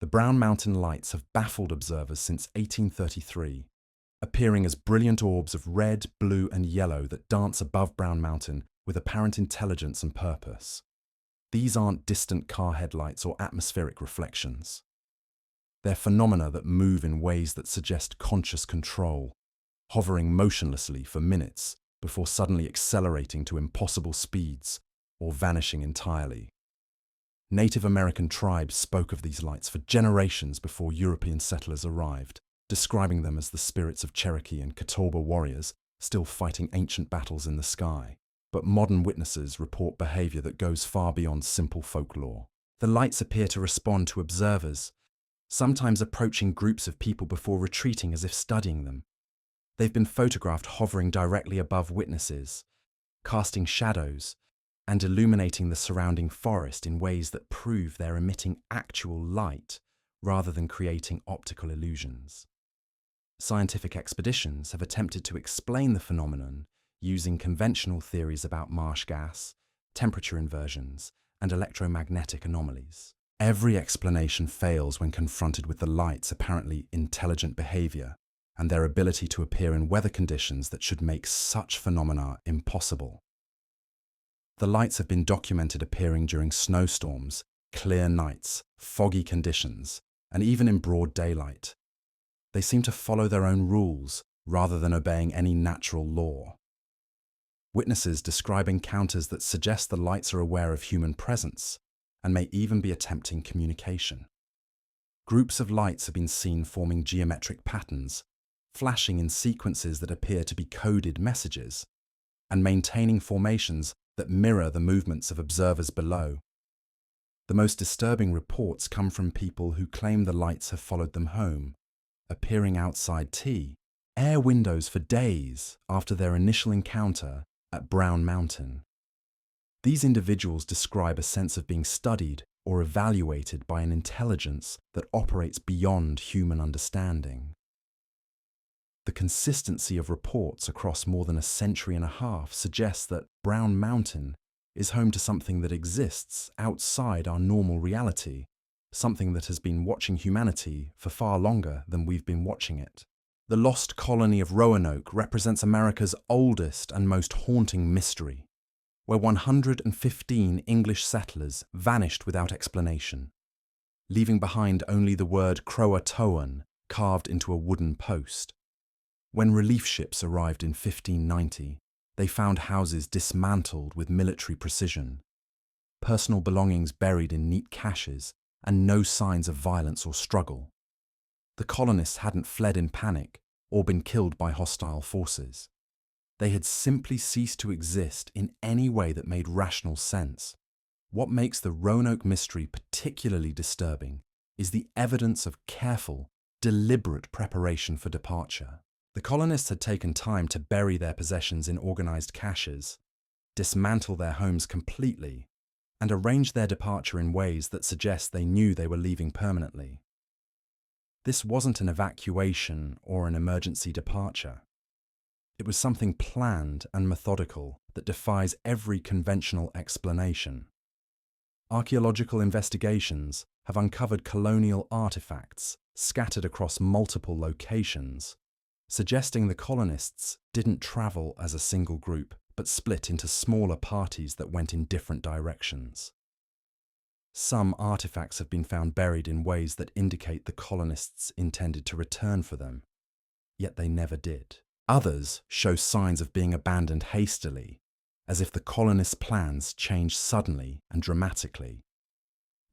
The Brown Mountain lights have baffled observers since 1833, appearing as brilliant orbs of red, blue, and yellow that dance above Brown Mountain with apparent intelligence and purpose. These aren't distant car headlights or atmospheric reflections. They're phenomena that move in ways that suggest conscious control, hovering motionlessly for minutes before suddenly accelerating to impossible speeds or vanishing entirely. Native American tribes spoke of these lights for generations before European settlers arrived, describing them as the spirits of Cherokee and Catawba warriors still fighting ancient battles in the sky. But modern witnesses report behavior that goes far beyond simple folklore. The lights appear to respond to observers, sometimes approaching groups of people before retreating as if studying them. They've been photographed hovering directly above witnesses, casting shadows, and illuminating the surrounding forest in ways that prove they're emitting actual light rather than creating optical illusions. Scientific expeditions have attempted to explain the phenomenon using conventional theories about marsh gas, temperature inversions, and electromagnetic anomalies. Every explanation fails when confronted with the light's apparently intelligent behavior and their ability to appear in weather conditions that should make such phenomena impossible. The lights have been documented appearing during snowstorms, clear nights, foggy conditions, and even in broad daylight. They seem to follow their own rules rather than obeying any natural law. Witnesses describe encounters that suggest the lights are aware of human presence and may even be attempting communication. Groups of lights have been seen forming geometric patterns, flashing in sequences that appear to be coded messages, and maintaining formations that mirror the movements of observers below. The most disturbing reports come from people who claim the lights have followed them home, appearing outside air windows for days after their initial encounter at Brown Mountain. These individuals describe a sense of being studied or evaluated by an intelligence that operates beyond human understanding. The consistency of reports across more than a century and a half suggests that Brown Mountain is home to something that exists outside our normal reality, something that has been watching humanity for far longer than we've been watching it. The lost colony of Roanoke represents America's oldest and most haunting mystery, where 115 English settlers vanished without explanation, leaving behind only the word Croatoan carved into a wooden post. When relief ships arrived in 1590, they found houses dismantled with military precision, personal belongings buried in neat caches, and no signs of violence or struggle. The colonists hadn't fled in panic or been killed by hostile forces. They had simply ceased to exist in any way that made rational sense. What makes the Roanoke mystery particularly disturbing is the evidence of careful, deliberate preparation for departure. The colonists had taken time to bury their possessions in organized caches, dismantle their homes completely, and arrange their departure in ways that suggest they knew they were leaving permanently. This wasn't an evacuation or an emergency departure. It was something planned and methodical that defies every conventional explanation. Archaeological investigations have uncovered colonial artifacts scattered across multiple locations, suggesting the colonists didn't travel as a single group, but split into smaller parties that went in different directions. Some artifacts have been found buried in ways that indicate the colonists intended to return for them, yet they never did. Others show signs of being abandoned hastily, as if the colonists' plans changed suddenly and dramatically.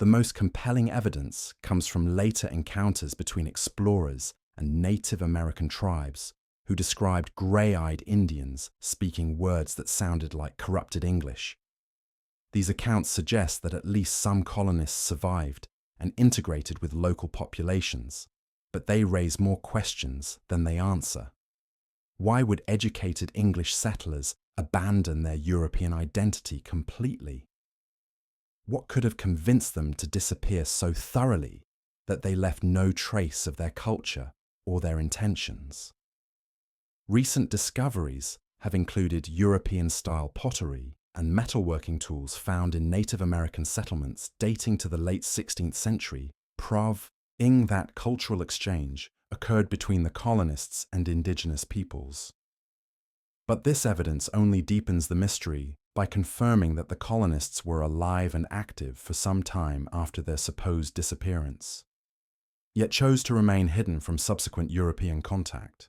The most compelling evidence comes from later encounters between explorers and Native American tribes who described grey-eyed Indians speaking words that sounded like corrupted English. These accounts suggest that at least some colonists survived and integrated with local populations, but they raise more questions than they answer. Why would educated English settlers abandon their European identity completely? What could have convinced them to disappear so thoroughly that they left no trace of their culture or their intentions? Recent discoveries have included European-style pottery and metalworking tools found in Native American settlements dating to the late 16th century, prove That cultural exchange occurred between the colonists and indigenous peoples. But this evidence only deepens the mystery by confirming that the colonists were alive and active for some time after their supposed disappearance, yet chose to remain hidden from subsequent European contact.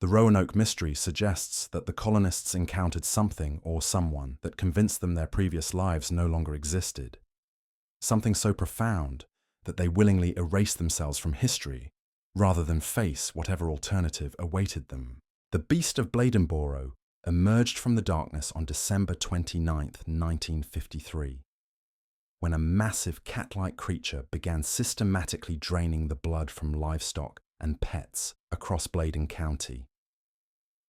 The Roanoke mystery suggests that the colonists encountered something or someone that convinced them their previous lives no longer existed, something so profound that they willingly erased themselves from history rather than face whatever alternative awaited them. The beast of Bladenboro emerged from the darkness on December 29, 1953, when a massive cat-like creature began systematically draining the blood from livestock and pets across Bladen County.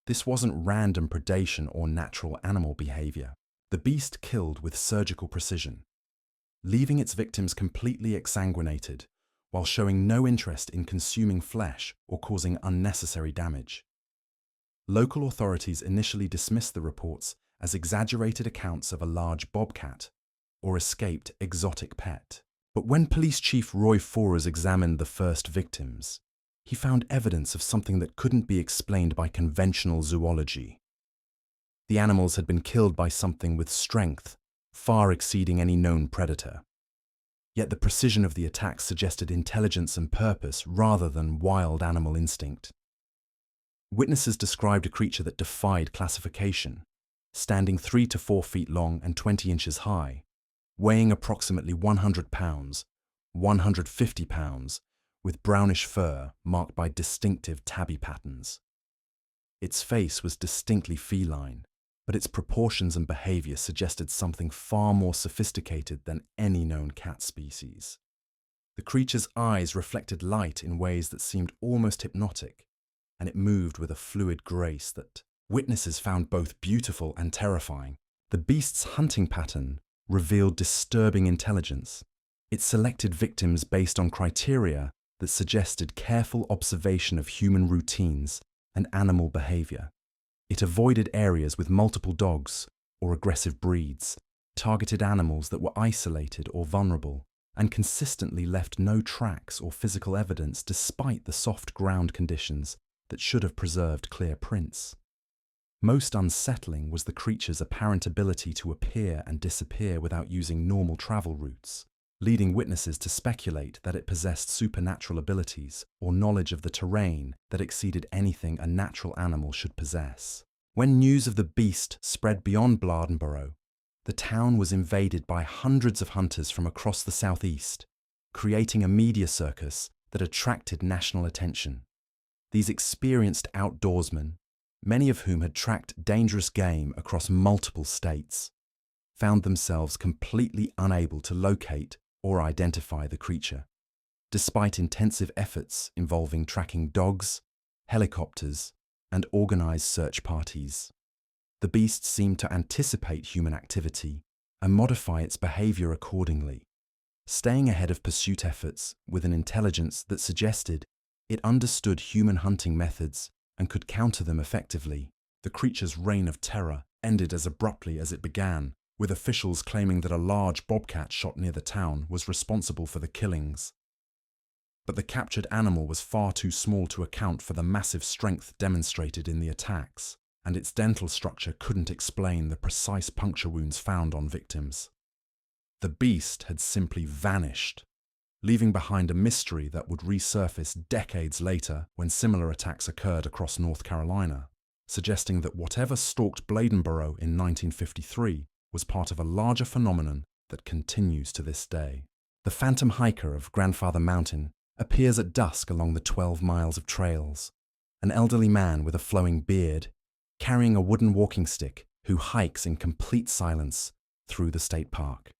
This wasn't random predation or natural animal behavior. The beast killed with surgical precision, leaving its victims completely exsanguinated while showing no interest in consuming flesh or causing unnecessary damage. Local authorities initially dismissed the reports as exaggerated accounts of a large bobcat or escaped exotic pet. But when Police Chief Roy Forers examined the first victims, he found evidence of something that couldn't be explained by conventional zoology. The animals had been killed by something with strength far exceeding any known predator. Yet the precision of the attack suggested intelligence and purpose rather than wild animal instinct. Witnesses described a creature that defied classification, standing 3 to 4 feet long and 20 inches high, weighing approximately 100 pounds, 150 pounds, with brownish fur marked by distinctive tabby patterns. Its face was distinctly feline, but its proportions and behavior suggested something far more sophisticated than any known cat species. The creature's eyes reflected light in ways that seemed almost hypnotic, and it moved with a fluid grace that witnesses found both beautiful and terrifying. The beast's hunting pattern revealed disturbing intelligence. It selected victims based on criteria that suggested careful observation of human routines and animal behavior. It avoided areas with multiple dogs or aggressive breeds, targeted animals that were isolated or vulnerable, and consistently left no tracks or physical evidence despite the soft ground conditions that should have preserved clear prints. Most unsettling was the creature's apparent ability to appear and disappear without using normal travel routes, leading witnesses to speculate that it possessed supernatural abilities or knowledge of the terrain that exceeded anything a natural animal should possess. When news of the beast spread beyond Bladenboro, the town was invaded by hundreds of hunters from across the southeast, creating a media circus that attracted national attention. These experienced outdoorsmen, many of whom had tracked dangerous game across multiple states, found themselves completely unable to locate or identify the creature, despite intensive efforts involving tracking dogs, helicopters, and organized search parties. The beast seemed to anticipate human activity and modify its behavior accordingly, staying ahead of pursuit efforts with an intelligence that suggested it understood human hunting methods and could counter them effectively. The creature's reign of terror ended as abruptly as it began, with officials claiming that a large bobcat shot near the town was responsible for the killings. But the captured animal was far too small to account for the massive strength demonstrated in the attacks, and its dental structure couldn't explain the precise puncture wounds found on victims. The beast had simply vanished, leaving behind a mystery that would resurface decades later when similar attacks occurred across North Carolina, suggesting that whatever stalked Bladenboro in 1953 was part of a larger phenomenon that continues to this day. The phantom hiker of Grandfather Mountain appears at dusk along the 12 miles of trails, an elderly man with a flowing beard, carrying a wooden walking stick who hikes in complete silence through the state park.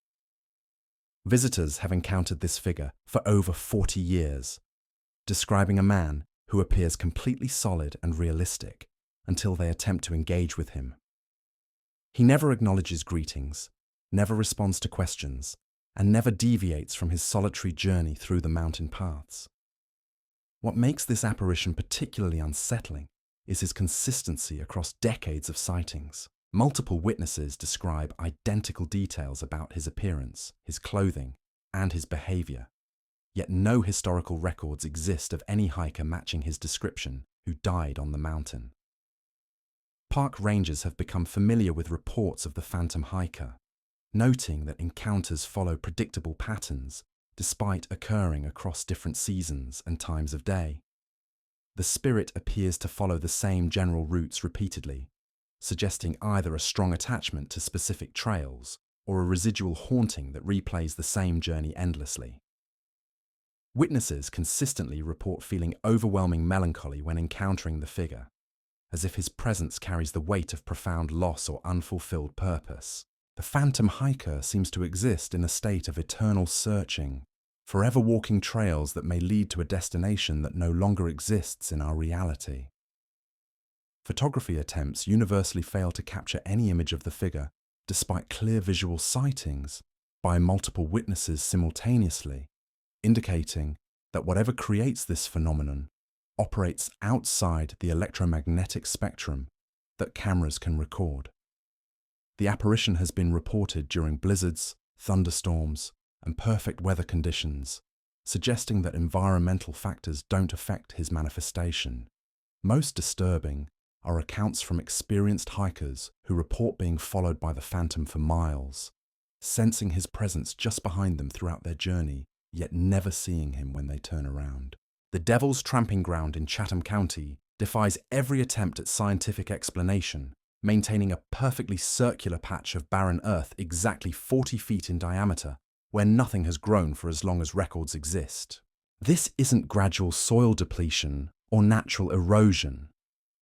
Visitors have encountered this figure for over 40 years, describing a man who appears completely solid and realistic until they attempt to engage with him. He never acknowledges greetings, never responds to questions, and never deviates from his solitary journey through the mountain paths. What makes this apparition particularly unsettling is his consistency across decades of sightings. Multiple witnesses describe identical details about his appearance, his clothing, and his behavior, yet no historical records exist of any hiker matching his description who died on the mountain. Park rangers have become familiar with reports of the phantom hiker, noting that encounters follow predictable patterns despite occurring across different seasons and times of day. The spirit appears to follow the same general routes repeatedly, suggesting either a strong attachment to specific trails or a residual haunting that replays the same journey endlessly. Witnesses consistently report feeling overwhelming melancholy when encountering the figure, as if his presence carries the weight of profound loss or unfulfilled purpose. The phantom hiker seems to exist in a state of eternal searching, forever walking trails that may lead to a destination that no longer exists in our reality. Photography attempts universally fail to capture any image of the figure, despite clear visual sightings by multiple witnesses simultaneously, indicating that whatever creates this phenomenon operates outside the electromagnetic spectrum that cameras can record. The apparition has been reported during blizzards, thunderstorms, and perfect weather conditions, suggesting that environmental factors don't affect his manifestation. Most disturbing are accounts from experienced hikers who report being followed by the phantom for miles, sensing his presence just behind them throughout their journey, yet never seeing him when they turn around. The Devil's Tramping Ground in Chatham County defies every attempt at scientific explanation, maintaining a perfectly circular patch of barren earth exactly 40 feet in diameter, where nothing has grown for as long as records exist. This isn't gradual soil depletion or natural erosion.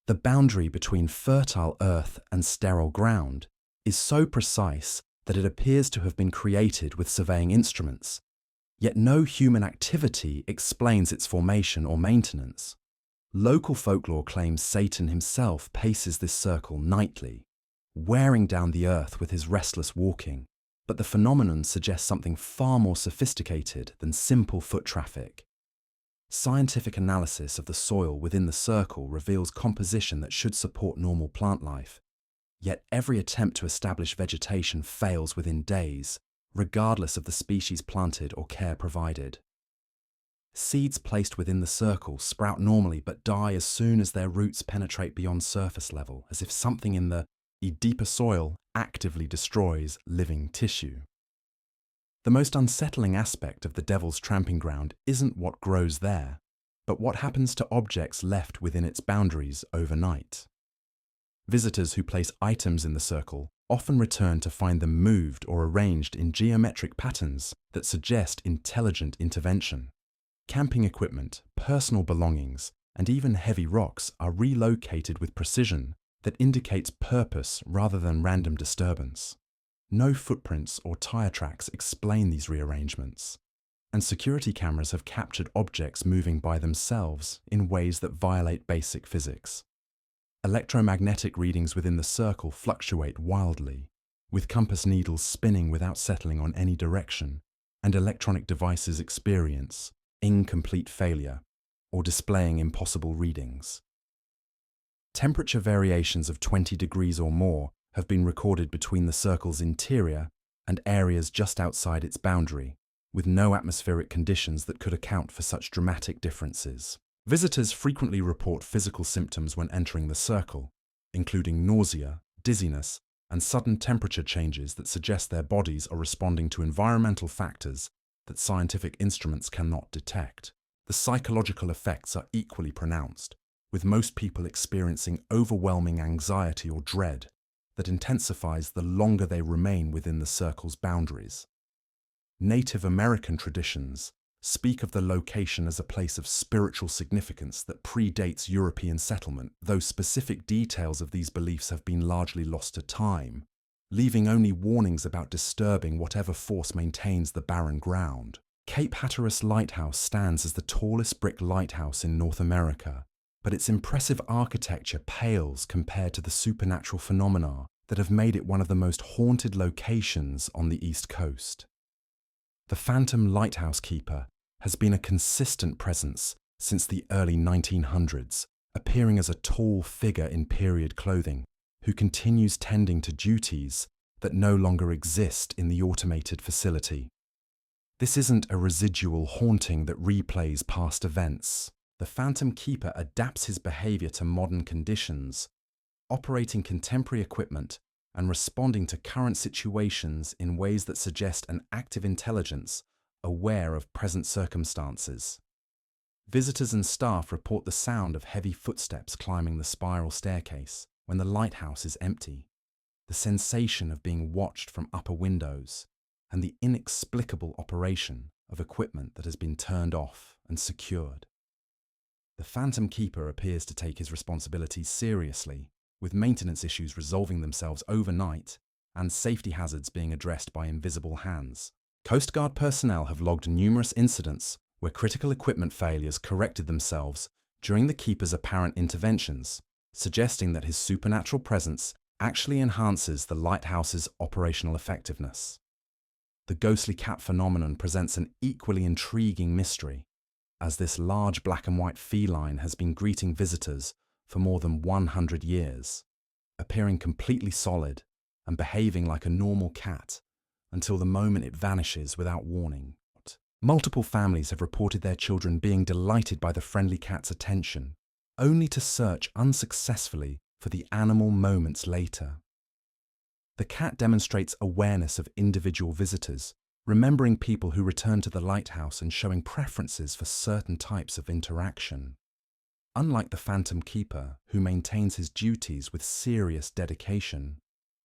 The boundary between fertile earth and sterile ground is so precise that it appears to have been created with surveying instruments, yet no human activity explains its formation or maintenance. Local folklore claims Satan himself paces this circle nightly, wearing down the earth with his restless walking, but the phenomenon suggests something far more sophisticated than simple foot traffic. Scientific analysis of the soil within the circle reveals composition that should support normal plant life, yet every attempt to establish vegetation fails within days, regardless of the species planted or care provided. Seeds placed within the circle sprout normally but die as soon as their roots penetrate beyond surface level, as if something in the deeper soil actively destroys living tissue. The most unsettling aspect of the Devil's Tramping Ground isn't what grows there, but what happens to objects left within its boundaries overnight. Visitors who place items in the circle often return to find them moved or arranged in geometric patterns that suggest intelligent intervention. Camping equipment, personal belongings, and even heavy rocks are relocated with precision that indicates purpose rather than random disturbance. No footprints or tire tracks explain these rearrangements, and security cameras have captured objects moving by themselves in ways that violate basic physics. Electromagnetic readings within the circle fluctuate wildly, with compass needles spinning without settling on any direction, and electronic devices experience incomplete failure or displaying impossible readings. Temperature variations of 20 degrees or more have been recorded between the circle's interior and areas just outside its boundary, with no atmospheric conditions that could account for such dramatic differences. Visitors frequently report physical symptoms when entering the circle, including nausea, dizziness, and sudden temperature changes that suggest their bodies are responding to environmental factors that scientific instruments cannot detect. The psychological effects are equally pronounced, with most people experiencing overwhelming anxiety or dread that intensifies the longer they remain within the circle's boundaries. Native American traditions speak of the location as a place of spiritual significance that predates European settlement, though specific details of these beliefs have been largely lost to time, leaving only warnings about disturbing whatever force maintains the barren ground. Cape Hatteras Lighthouse stands as the tallest brick lighthouse in North America, but its impressive architecture pales compared to the supernatural phenomena that have made it one of the most haunted locations on the East Coast. The phantom lighthouse keeper has been a consistent presence since the early 1900s, appearing as a tall figure in period clothing who continues tending to duties that no longer exist in the automated facility. This isn't a residual haunting that replays past events. The Phantom Keeper adapts his behavior to modern conditions, operating contemporary equipment and responding to current situations in ways that suggest an active intelligence aware of present circumstances. Visitors and staff report the sound of heavy footsteps climbing the spiral staircase when the lighthouse is empty, the sensation of being watched from upper windows, and the inexplicable operation of equipment that has been turned off and secured. The Phantom Keeper appears to take his responsibilities seriously, with maintenance issues resolving themselves overnight and safety hazards being addressed by invisible hands. Coast Guard personnel have logged numerous incidents where critical equipment failures corrected themselves during the Keeper's apparent interventions, suggesting that his supernatural presence actually enhances the lighthouse's operational effectiveness. The ghostly cat phenomenon presents an equally intriguing mystery, as this large black and white feline has been greeting visitors for more than 100 years, appearing completely solid and behaving like a normal cat until the moment it vanishes without warning. Multiple families have reported their children being delighted by the friendly cat's attention, only to search unsuccessfully for the animal moments later. The cat demonstrates awareness of individual visitors, remembering people who return to the lighthouse and showing preferences for certain types of interaction. Unlike the Phantom Keeper, who maintains his duties with serious dedication,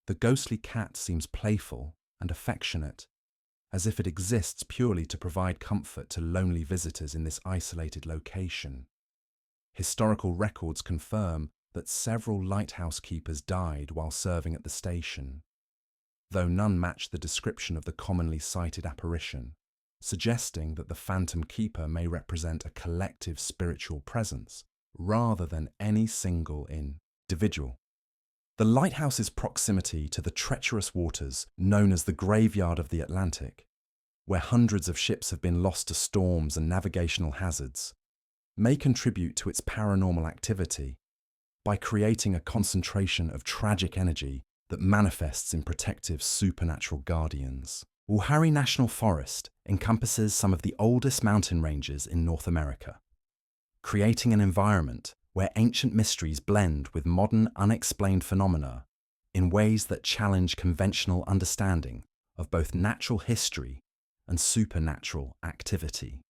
the ghostly cat seems playful and affectionate, as if it exists purely to provide comfort to lonely visitors in this isolated location. Historical records confirm that several lighthouse keepers died while serving at the station, though none match the description of the commonly cited apparition, suggesting that the Phantom Keeper may represent a collective spiritual presence rather than any single individual. The lighthouse's proximity to the treacherous waters known as the graveyard of the Atlantic, where hundreds of ships have been lost to storms and navigational hazards, may contribute to its paranormal activity by creating a concentration of tragic energy that manifests in protective supernatural guardians. Uwharrie National Forest encompasses some of the oldest mountain ranges in North America, creating an environment where ancient mysteries blend with modern unexplained phenomena in ways that challenge conventional understanding of both natural history and supernatural activity.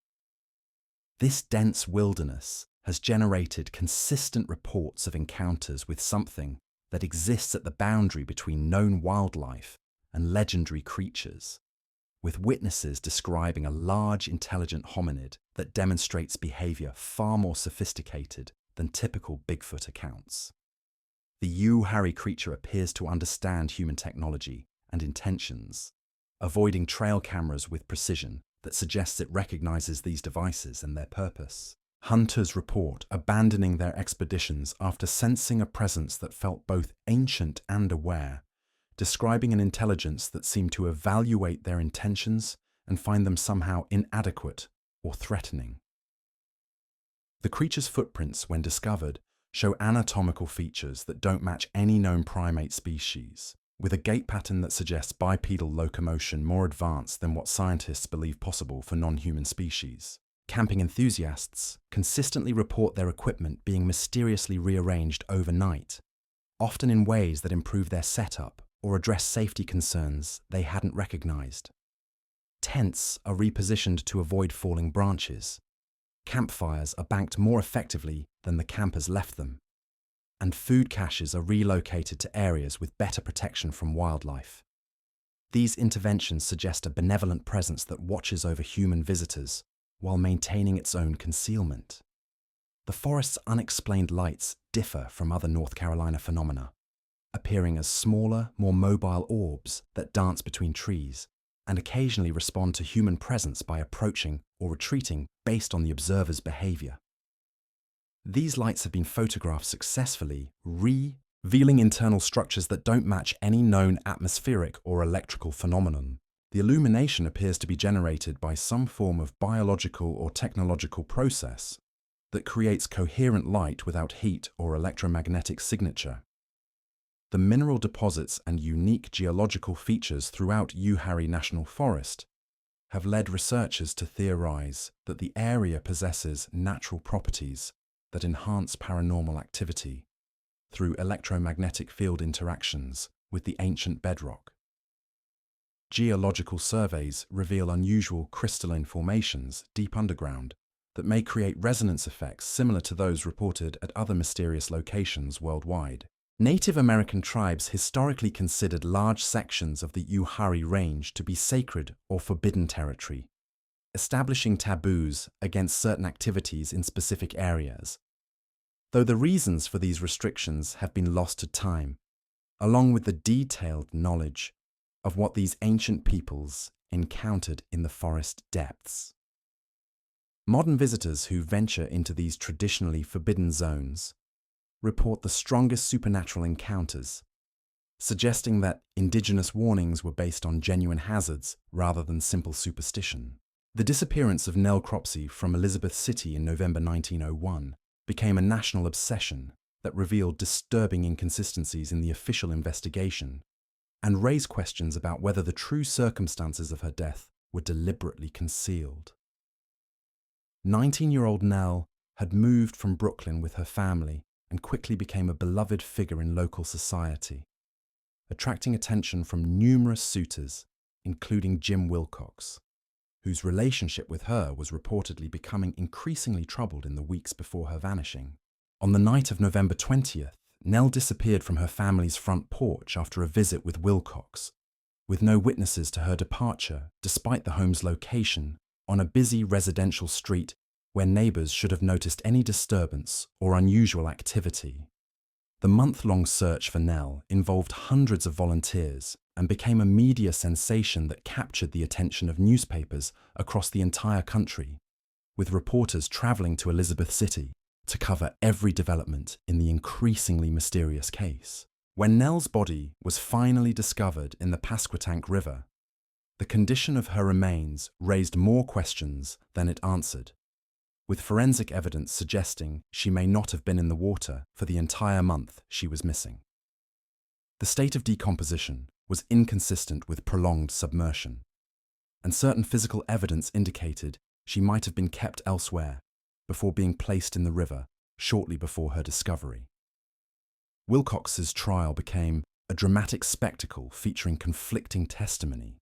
This dense wilderness has generated consistent reports of encounters with something that exists at the boundary between known wildlife and legendary creatures, with witnesses describing a large, intelligent hominid that demonstrates behavior far more sophisticated than typical Bigfoot accounts. The Uwharrie creature appears to understand human technology and intentions, avoiding trail cameras with precision that suggests it recognizes these devices and their purpose. Hunters report abandoning their expeditions after sensing a presence that felt both ancient and aware, describing an intelligence that seemed to evaluate their intentions and find them somehow inadequate or threatening. The creature's footprints, when discovered, show anatomical features that don't match any known primate species, with a gait pattern that suggests bipedal locomotion more advanced than what scientists believe possible for non-human species. Camping enthusiasts consistently report their equipment being mysteriously rearranged overnight, often in ways that improve their setup or address safety concerns they hadn't recognized. Tents are repositioned to avoid falling branches. Campfires are banked more effectively than the campers left them, and food caches are relocated to areas with better protection from wildlife. These interventions suggest a benevolent presence that watches over human visitors while maintaining its own concealment. The forest's unexplained lights differ from other North Carolina phenomena, appearing as smaller, more mobile orbs that dance between trees and occasionally respond to human presence by approaching or retreating based on the observer's behavior. These lights have been photographed successfully, revealing internal structures that don't match any known atmospheric or electrical phenomenon. The illumination appears to be generated by some form of biological or technological process that creates coherent light without heat or electromagnetic signature. The mineral deposits and unique geological features throughout Uwharrie National Forest have led researchers to theorize that the area possesses natural properties that enhance paranormal activity through electromagnetic field interactions with the ancient bedrock. Geological surveys reveal unusual crystalline formations deep underground that may create resonance effects similar to those reported at other mysterious locations worldwide. Native American tribes historically considered large sections of the Uwharrie Range to be sacred or forbidden territory, establishing taboos against certain activities in specific areas. Though the reasons for these restrictions have been lost to time, along with the detailed knowledge of what these ancient peoples encountered in the forest depths. Modern visitors who venture into these traditionally forbidden zones report the strongest supernatural encounters, suggesting that indigenous warnings were based on genuine hazards rather than simple superstition. The disappearance of Nell from Elizabeth City in November 1901 became a national obsession that revealed disturbing inconsistencies in the official investigation and raised questions about whether the true circumstances of her death were deliberately concealed. 19-year-old Nell had moved from Brooklyn with her family and quickly became a beloved figure in local society, attracting attention from numerous suitors, including Jim Wilcox, whose relationship with her was reportedly becoming increasingly troubled in the weeks before her vanishing. On the night of November 20th, Nell disappeared from her family's front porch after a visit with Wilcox, with no witnesses to her departure despite the home's location on a busy residential street where neighbors should have noticed any disturbance or unusual activity. The month-long search for Nell involved hundreds of volunteers and became a media sensation that captured the attention of newspapers across the entire country, with reporters traveling to Elizabeth City to cover every development in the increasingly mysterious case. When Nell's body was finally discovered in the Pasquotank River, the condition of her remains raised more questions than it answered, with forensic evidence suggesting she may not have been in the water for the entire month she was missing. The state of decomposition was inconsistent with prolonged submersion, and certain physical evidence indicated she might have been kept elsewhere before being placed in the river shortly before her discovery. Wilcox's trial became a dramatic spectacle featuring conflicting testimony,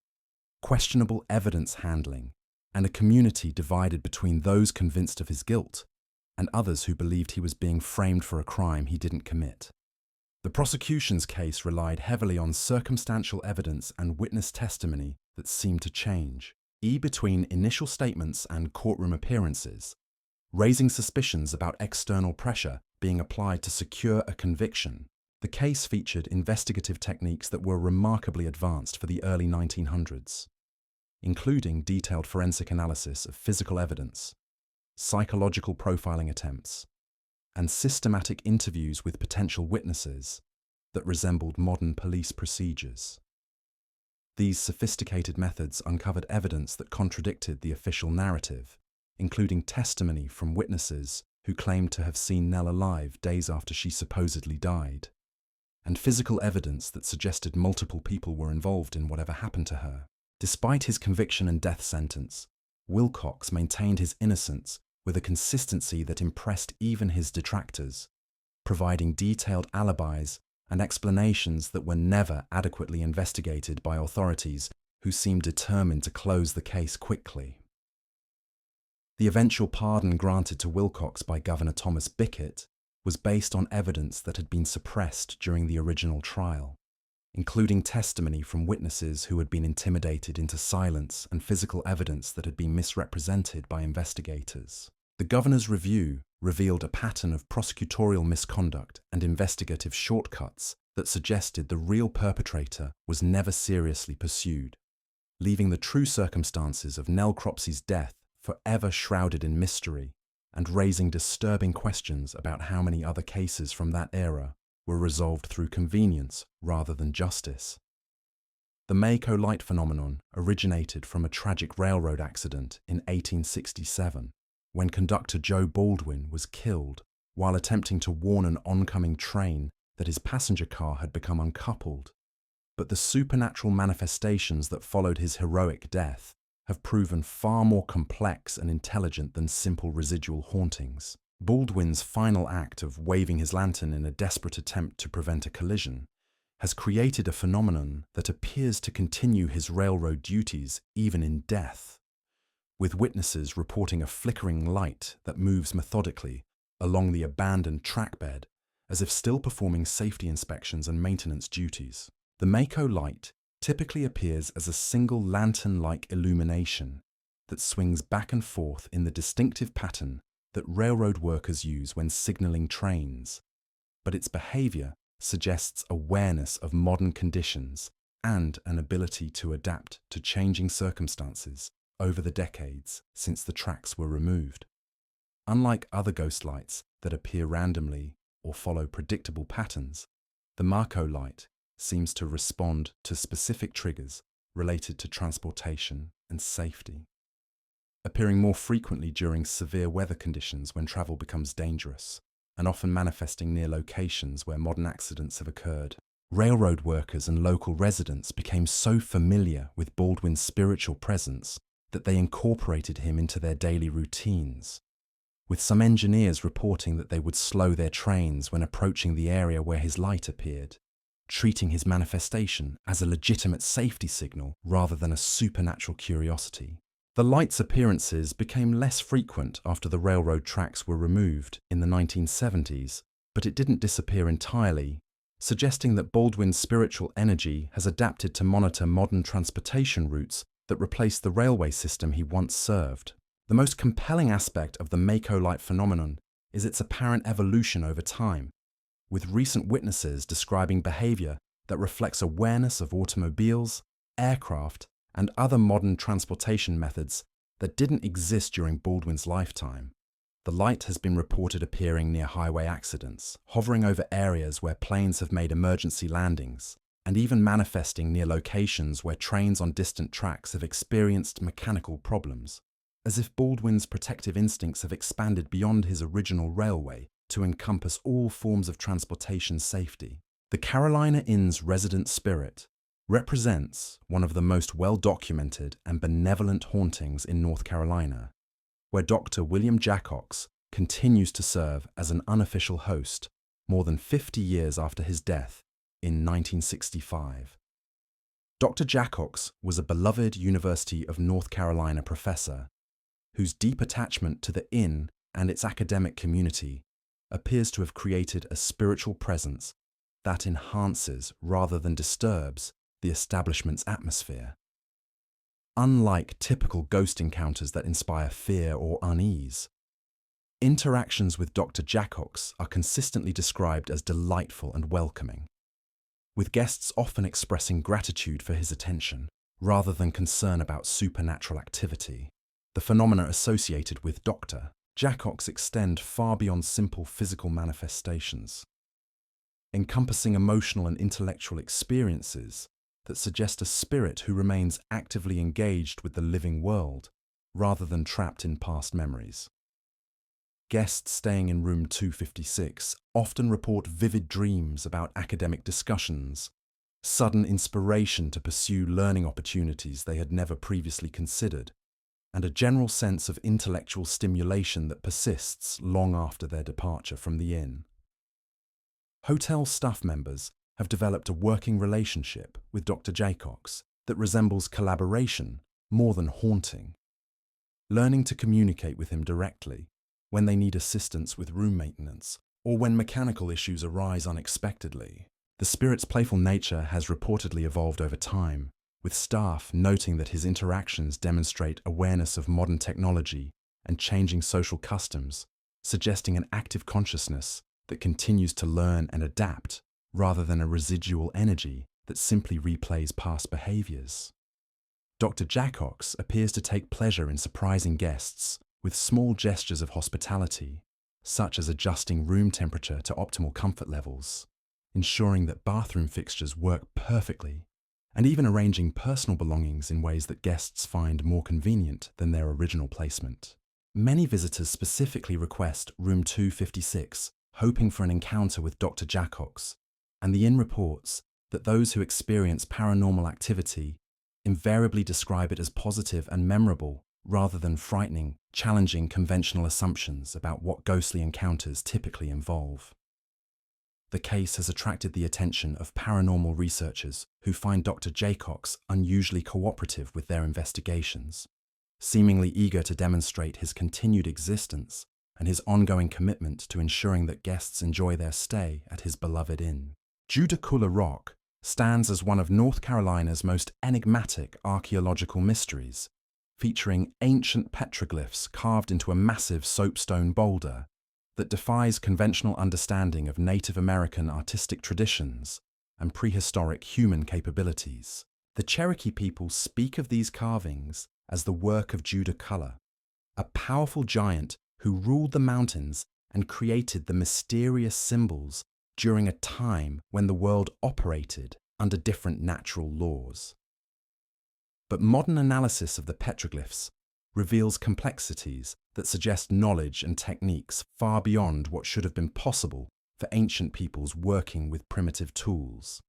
questionable evidence handling, and a community divided between those convinced of his guilt and others who believed he was being framed for a crime he didn't commit. The prosecution's case relied heavily on circumstantial evidence and witness testimony that seemed to change, between initial statements and courtroom appearances, raising suspicions about external pressure being applied to secure a conviction. The case featured investigative techniques that were remarkably advanced for the early 1900s, including detailed forensic analysis of physical evidence, psychological profiling attempts, and systematic interviews with potential witnesses that resembled modern police procedures. These sophisticated methods uncovered evidence that contradicted the official narrative, including testimony from witnesses who claimed to have seen Nell alive days after she supposedly died, and physical evidence that suggested multiple people were involved in whatever happened to her. Despite his conviction and death sentence, Wilcox maintained his innocence with a consistency that impressed even his detractors, providing detailed alibis and explanations that were never adequately investigated by authorities who seemed determined to close the case quickly. The eventual pardon granted to Wilcox by Governor Thomas Bickett was based on evidence that had been suppressed during the original trial, including testimony from witnesses who had been intimidated into silence and physical evidence that had been misrepresented by investigators. The governor's review revealed a pattern of prosecutorial misconduct and investigative shortcuts that suggested the real perpetrator was never seriously pursued, leaving the true circumstances of Nell Cropsey's death forever shrouded in mystery and raising disturbing questions about how many other cases from that era were resolved through convenience rather than justice. The Maco light phenomenon originated from a tragic railroad accident in 1867, when conductor Joe Baldwin was killed while attempting to warn an oncoming train that his passenger car had become uncoupled. But the supernatural manifestations that followed his heroic death have proven far more complex and intelligent than simple residual hauntings. Baldwin's final act of waving his lantern in a desperate attempt to prevent a collision has created a phenomenon that appears to continue his railroad duties even in death, with witnesses reporting a flickering light that moves methodically along the abandoned trackbed as if still performing safety inspections and maintenance duties. The Maco light typically appears as a single lantern-like illumination that swings back and forth in the distinctive pattern that railroad workers use when signaling trains, but its behavior suggests awareness of modern conditions and an ability to adapt to changing circumstances over the decades since the tracks were removed. Unlike other ghost lights that appear randomly or follow predictable patterns, the Maco light seems to respond to specific triggers related to transportation and safety, appearing more frequently during severe weather conditions when travel becomes dangerous, and often manifesting near locations where modern accidents have occurred. Railroad workers and local residents became so familiar with Baldwin's spiritual presence that they incorporated him into their daily routines, with some engineers reporting that they would slow their trains when approaching the area where his light appeared, treating his manifestation as a legitimate safety signal rather than a supernatural curiosity. The light's appearances became less frequent after the railroad tracks were removed in the 1970s, but it didn't disappear entirely, suggesting that Baldwin's spiritual energy has adapted to monitor modern transportation routes that replaced the railway system he once served. The most compelling aspect of the Maco light phenomenon is its apparent evolution over time, with recent witnesses describing behavior that reflects awareness of automobiles, aircraft, and other modern transportation methods that didn't exist during Baldwin's lifetime. The light has been reported appearing near highway accidents, hovering over areas where planes have made emergency landings, and even manifesting near locations where trains on distant tracks have experienced mechanical problems, as if Baldwin's protective instincts have expanded beyond his original railway to encompass all forms of transportation safety. The Carolina Inn's resident spirit represents one of the most well-documented and benevolent hauntings in North Carolina, where Dr. William Jackox continues to serve as an unofficial host more than 50 years after his death in 1965. Dr. Jackox was a beloved University of North Carolina professor whose deep attachment to the inn and its academic community appears to have created a spiritual presence that enhances rather than disturbs the establishment's atmosphere. Unlike typical ghost encounters that inspire fear or unease, interactions with Dr. Jackox are consistently described as delightful and welcoming, with guests often expressing gratitude for his attention rather than concern about supernatural activity. The phenomena associated with Dr. Jackox extend far beyond simple physical manifestations, encompassing emotional and intellectual experiences that suggest a spirit who remains actively engaged with the living world rather than trapped in past memories. Guests staying in room 256 often report vivid dreams about academic discussions, sudden inspiration to pursue learning opportunities they had never previously considered, and a general sense of intellectual stimulation that persists long after their departure from the inn. Hotel staff members have developed a working relationship with Dr. Jackox that resembles collaboration more than haunting, learning to communicate with him directly when they need assistance with room maintenance or when mechanical issues arise unexpectedly. The spirit's playful nature has reportedly evolved over time, with staff noting that his interactions demonstrate awareness of modern technology and changing social customs, suggesting an active consciousness that continues to learn and adapt rather than a residual energy that simply replays past behaviors. Dr. Jackox appears to take pleasure in surprising guests with small gestures of hospitality, such as adjusting room temperature to optimal comfort levels, ensuring that bathroom fixtures work perfectly, and even arranging personal belongings in ways that guests find more convenient than their original placement. Many visitors specifically request room 256, hoping for an encounter with Dr. Jackox, and the inn reports that those who experience paranormal activity invariably describe it as positive and memorable, rather than frightening, challenging conventional assumptions about what ghostly encounters typically involve. The case has attracted the attention of paranormal researchers who find Dr. Jaycox unusually cooperative with their investigations, seemingly eager to demonstrate his continued existence and his ongoing commitment to ensuring that guests enjoy their stay at his beloved inn. Judaculla Rock stands as one of North Carolina's most enigmatic archaeological mysteries, featuring ancient petroglyphs carved into a massive soapstone boulder that defies conventional understanding of Native American artistic traditions and prehistoric human capabilities. The Cherokee people speak of these carvings as the work of Judaculla, a powerful giant who ruled the mountains and created the mysterious symbols during a time when the world operated under different natural laws. But modern analysis of the petroglyphs reveals complexities that suggest knowledge and techniques far beyond what should have been possible for ancient peoples working with primitive tools.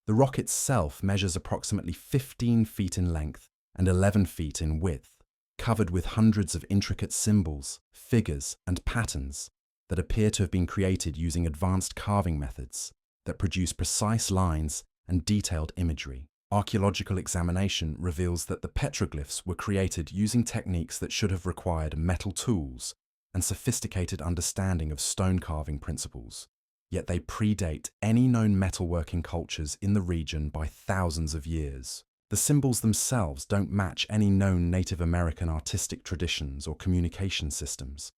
The rock itself measures approximately 15 feet in length and 11 feet in width, covered with hundreds of intricate symbols, figures, and patterns that appear to have been created using advanced carving methods that produce precise lines and detailed imagery. Archaeological examination reveals that the petroglyphs were created using techniques that should have required metal tools and sophisticated understanding of stone carving principles, yet they predate any known metalworking cultures in the region by thousands of years. The symbols themselves don't match any known Native American artistic traditions or communication systems,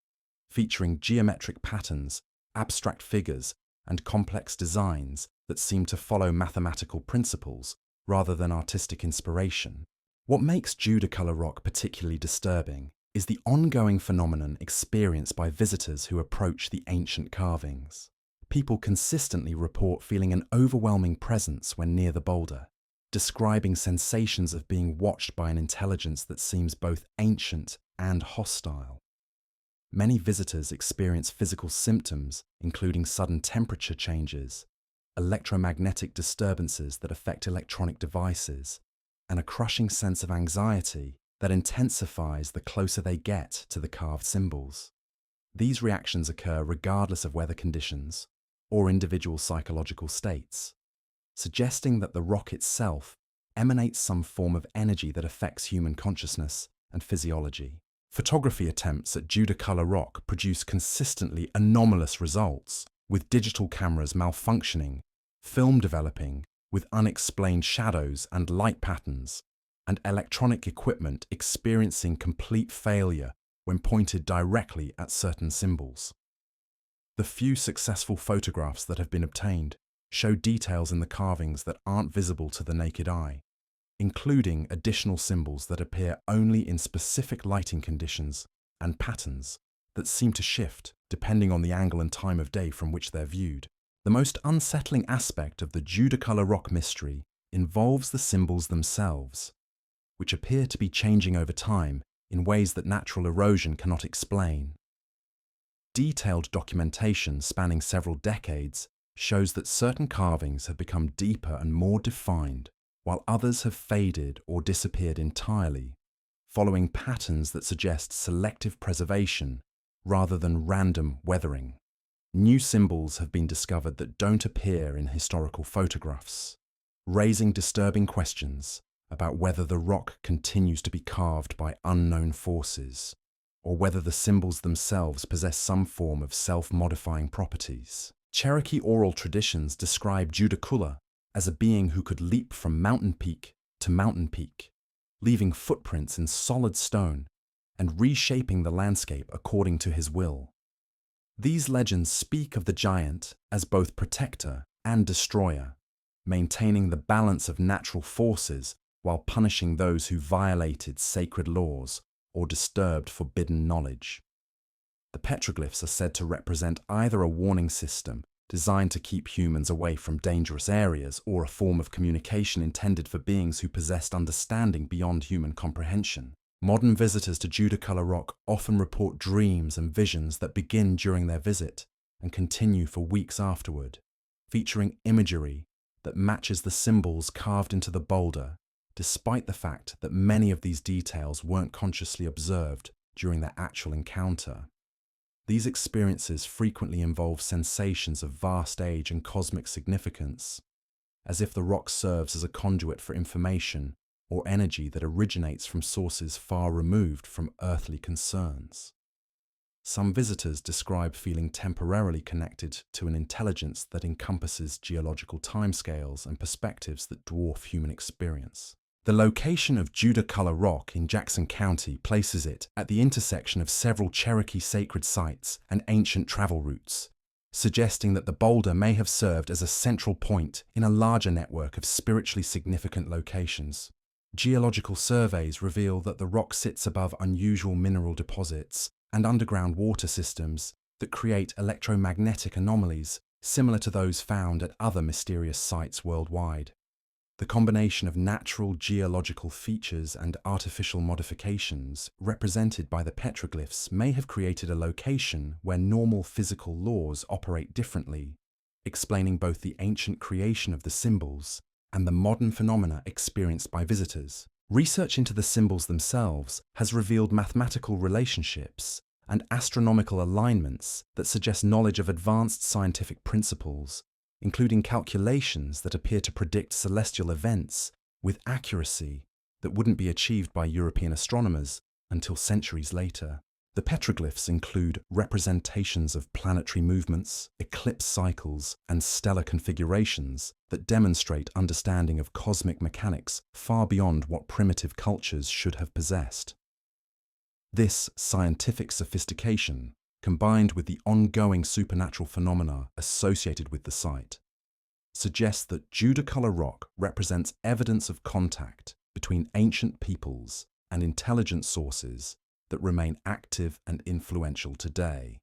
featuring geometric patterns, abstract figures, and complex designs that seem to follow mathematical principles rather than artistic inspiration. What makes Judaculla Rock particularly disturbing is the ongoing phenomenon experienced by visitors who approach the ancient carvings. People consistently report feeling an overwhelming presence when near the boulder, describing sensations of being watched by an intelligence that seems both ancient and hostile. Many visitors experience physical symptoms, including sudden temperature changes, electromagnetic disturbances that affect electronic devices, and a crushing sense of anxiety that intensifies the closer they get to the carved symbols. These reactions occur regardless of weather conditions or individual psychological states, suggesting that the rock itself emanates some form of energy that affects human consciousness and physiology. Photography attempts at Judaculla Rock produce consistently anomalous results, with digital cameras malfunctioning, film developing with unexplained shadows and light patterns, and electronic equipment experiencing complete failure when pointed directly at certain symbols. The few successful photographs that have been obtained show details in the carvings that aren't visible to the naked eye, including additional symbols that appear only in specific lighting conditions and patterns that seem to shift depending on the angle and time of day from which they're viewed. The most unsettling aspect of the Judaculla Rock mystery involves the symbols themselves, which appear to be changing over time in ways that natural erosion cannot explain. Detailed documentation spanning several decades shows that certain carvings have become deeper and more defined, while others have faded or disappeared entirely, following patterns that suggest selective preservation rather than random weathering. New symbols have been discovered that don't appear in historical photographs, raising disturbing questions about whether the rock continues to be carved by unknown forces, or whether the symbols themselves possess some form of self-modifying properties. Cherokee oral traditions describe Judaculla as a being who could leap from mountain peak to mountain peak, leaving footprints in solid stone and reshaping the landscape according to his will. These legends speak of the giant as both protector and destroyer, maintaining the balance of natural forces while punishing those who violated sacred laws or disturbed forbidden knowledge. The petroglyphs are said to represent either a warning system designed to keep humans away from dangerous areas or a form of communication intended for beings who possessed understanding beyond human comprehension. Modern visitors to Judaculla Rock often report dreams and visions that begin during their visit and continue for weeks afterward, featuring imagery that matches the symbols carved into the boulder despite the fact that many of these details weren't consciously observed during their actual encounter. These experiences frequently involve sensations of vast age and cosmic significance, as if the rock serves as a conduit for information or energy that originates from sources far removed from earthly concerns. Some visitors describe feeling temporarily connected to an intelligence that encompasses geological timescales and perspectives that dwarf human experience. The location of Judaculla Rock in Jackson County places it at the intersection of several Cherokee sacred sites and ancient travel routes, suggesting that the boulder may have served as a central point in a larger network of spiritually significant locations. Geological surveys reveal that the rock sits above unusual mineral deposits and underground water systems that create electromagnetic anomalies similar to those found at other mysterious sites worldwide. The combination of natural geological features and artificial modifications represented by the petroglyphs may have created a location where normal physical laws operate differently, explaining both the ancient creation of the symbols and the modern phenomena experienced by visitors. Research into the symbols themselves has revealed mathematical relationships and astronomical alignments that suggest knowledge of advanced scientific principles, including calculations that appear to predict celestial events with accuracy that wouldn't be achieved by European astronomers until centuries later. The petroglyphs include representations of planetary movements, eclipse cycles, and stellar configurations that demonstrate understanding of cosmic mechanics far beyond what primitive cultures should have possessed. This scientific sophistication, combined with the ongoing supernatural phenomena associated with the site, suggests that Judaculla Rock represents evidence of contact between ancient peoples and intelligent sources that remain active and influential today.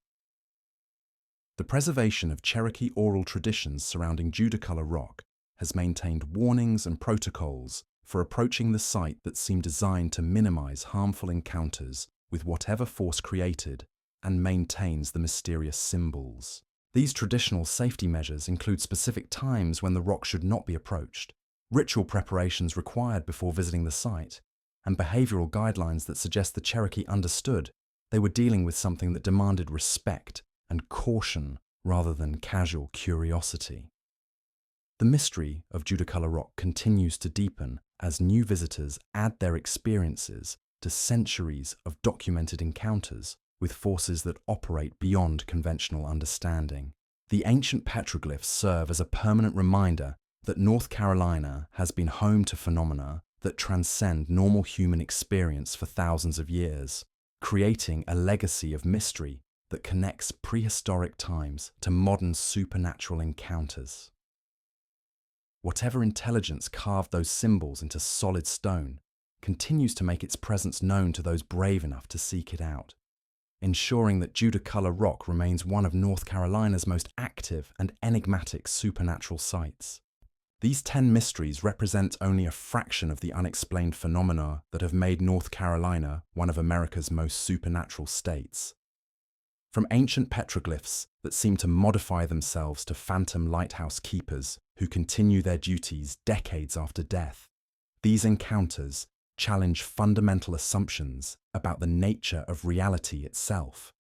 The preservation of Cherokee oral traditions surrounding Judaculla Rock has maintained warnings and protocols for approaching the site that seem designed to minimize harmful encounters with whatever force created and maintains the mysterious symbols. These traditional safety measures include specific times when the rock should not be approached, ritual preparations required before visiting the site, and behavioral guidelines that suggest the Cherokee understood they were dealing with something that demanded respect and caution rather than casual curiosity. The mystery of Judaculla Rock continues to deepen as new visitors add their experiences to centuries of documented encounters with forces that operate beyond conventional understanding. The ancient petroglyphs serve as a permanent reminder that North Carolina has been home to phenomena that transcend normal human experience for thousands of years, creating a legacy of mystery that connects prehistoric times to modern supernatural encounters. Whatever intelligence carved those symbols into solid stone continues to make its presence known to those brave enough to seek it out, ensuring that Judaculla Rock remains one of North Carolina's most active and enigmatic supernatural sites. These 10 mysteries represent only a fraction of the unexplained phenomena that have made North Carolina one of America's most supernatural states. From ancient petroglyphs that seem to modify themselves to phantom lighthouse keepers who continue their duties decades after death, these encounters challenge fundamental assumptions about the nature of reality itself.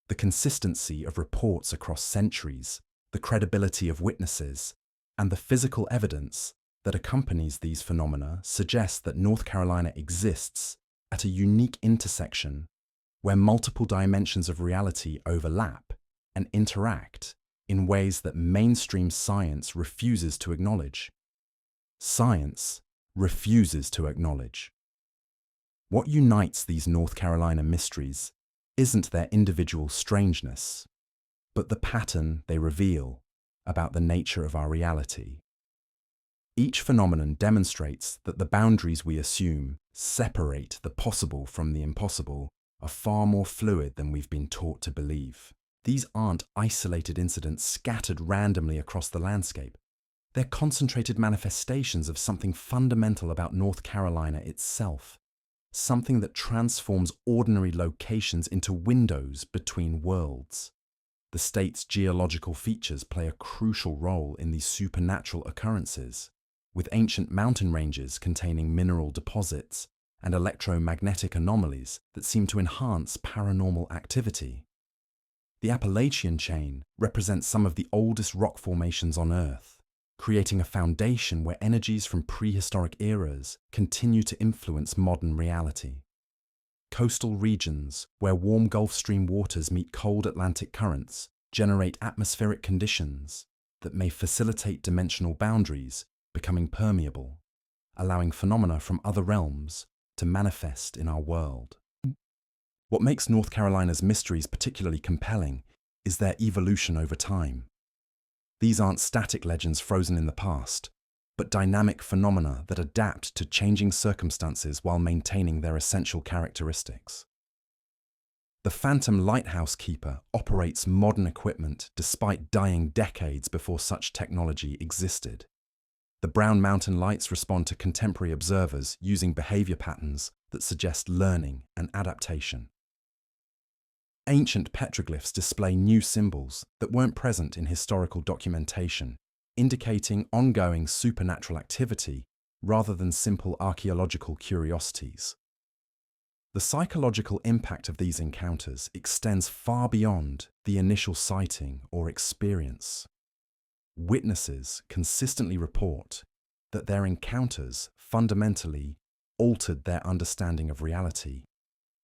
The consistency of reports across centuries, the credibility of witnesses, and the physical evidence that accompanies these phenomena suggests that North Carolina exists at a unique intersection where multiple dimensions of reality overlap and interact in ways that mainstream science refuses to acknowledge. Science refuses to acknowledge. What unites these North Carolina mysteries isn't their individual strangeness, but the pattern they reveal about the nature of our reality. Each phenomenon demonstrates that the boundaries we assume separate the possible from the impossible are far more fluid than we've been taught to believe. These aren't isolated incidents scattered randomly across the landscape. They're concentrated manifestations of something fundamental about North Carolina itself, something that transforms ordinary locations into windows between worlds. The state's geological features play a crucial role in these supernatural occurrences, with ancient mountain ranges containing mineral deposits and electromagnetic anomalies that seem to enhance paranormal activity. The Appalachian chain represents some of the oldest rock formations on Earth, creating a foundation where energies from prehistoric eras continue to influence modern reality. Coastal regions, where warm Gulf Stream waters meet cold Atlantic currents, generate atmospheric conditions that may facilitate dimensional boundaries becoming permeable, allowing phenomena from other realms to manifest in our world. What makes North Carolina's mysteries particularly compelling is their evolution over time. These aren't static legends frozen in the past, but dynamic phenomena that adapt to changing circumstances while maintaining their essential characteristics. The Phantom Lighthouse Keeper operates modern equipment despite dying decades before such technology existed. The Brown Mountain Lights respond to contemporary observers using behavior patterns that suggest learning and adaptation. Ancient petroglyphs display new symbols that weren't present in historical documentation, indicating ongoing supernatural activity rather than simple archaeological curiosities. The psychological impact of these encounters extends far beyond the initial sighting or experience. Witnesses consistently report that their encounters fundamentally altered their understanding of reality,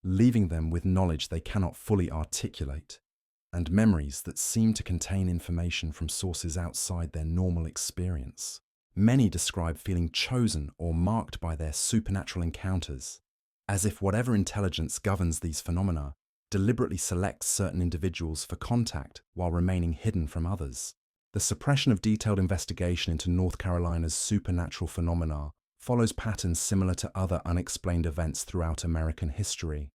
leaving them with knowledge they cannot fully articulate, and memories that seem to contain information from sources outside their normal experience. Many describe feeling chosen or marked by their supernatural encounters, as if whatever intelligence governs these phenomena deliberately selects certain individuals for contact while remaining hidden from others. The suppression of detailed investigation into North Carolina's supernatural phenomena follows patterns similar to other unexplained events throughout American history.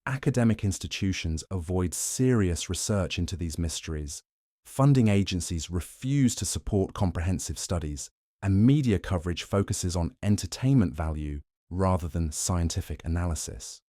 Academic institutions avoid serious research into these mysteries, funding agencies refuse to support comprehensive studies, and media coverage focuses on entertainment value rather than scientific analysis.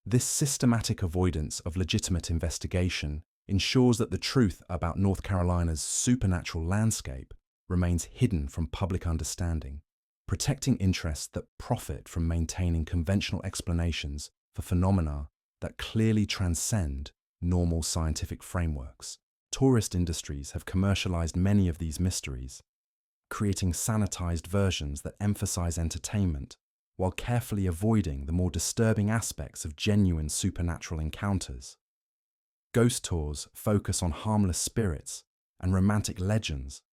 This systematic avoidance of legitimate investigation ensures that the truth about North Carolina's supernatural landscape remains hidden from public understanding, protecting interests that profit from maintaining conventional explanations for phenomena that clearly transcend normal scientific frameworks. Tourist industries have commercialized many of these mysteries, creating sanitized versions that emphasize entertainment while carefully avoiding the more disturbing aspects of genuine supernatural encounters. Ghost tours focus on harmless spirits and romantic legends,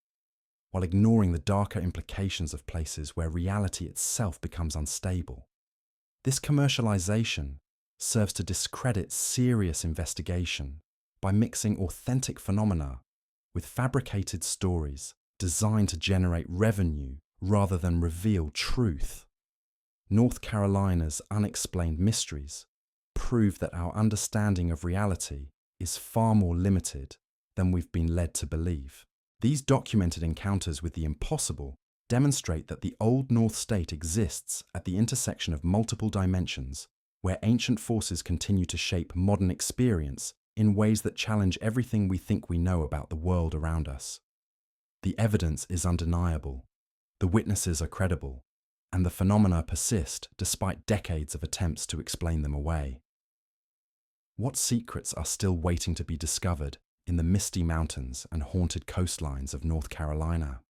while ignoring the darker implications of places where reality itself becomes unstable. This commercialization serves to discredit serious investigation by mixing authentic phenomena with fabricated stories designed to generate revenue rather than reveal truth. North Carolina's unexplained mysteries prove that our understanding of reality is far more limited than we've been led to believe. These documented encounters with the impossible demonstrate that the Old North State exists at the intersection of multiple dimensions, where ancient forces continue to shape modern experience in ways that challenge everything we think we know about the world around us. The evidence is undeniable, the witnesses are credible, and the phenomena persist despite decades of attempts to explain them away. What secrets are still waiting to be discovered in the misty mountains and haunted coastlines of North Carolina?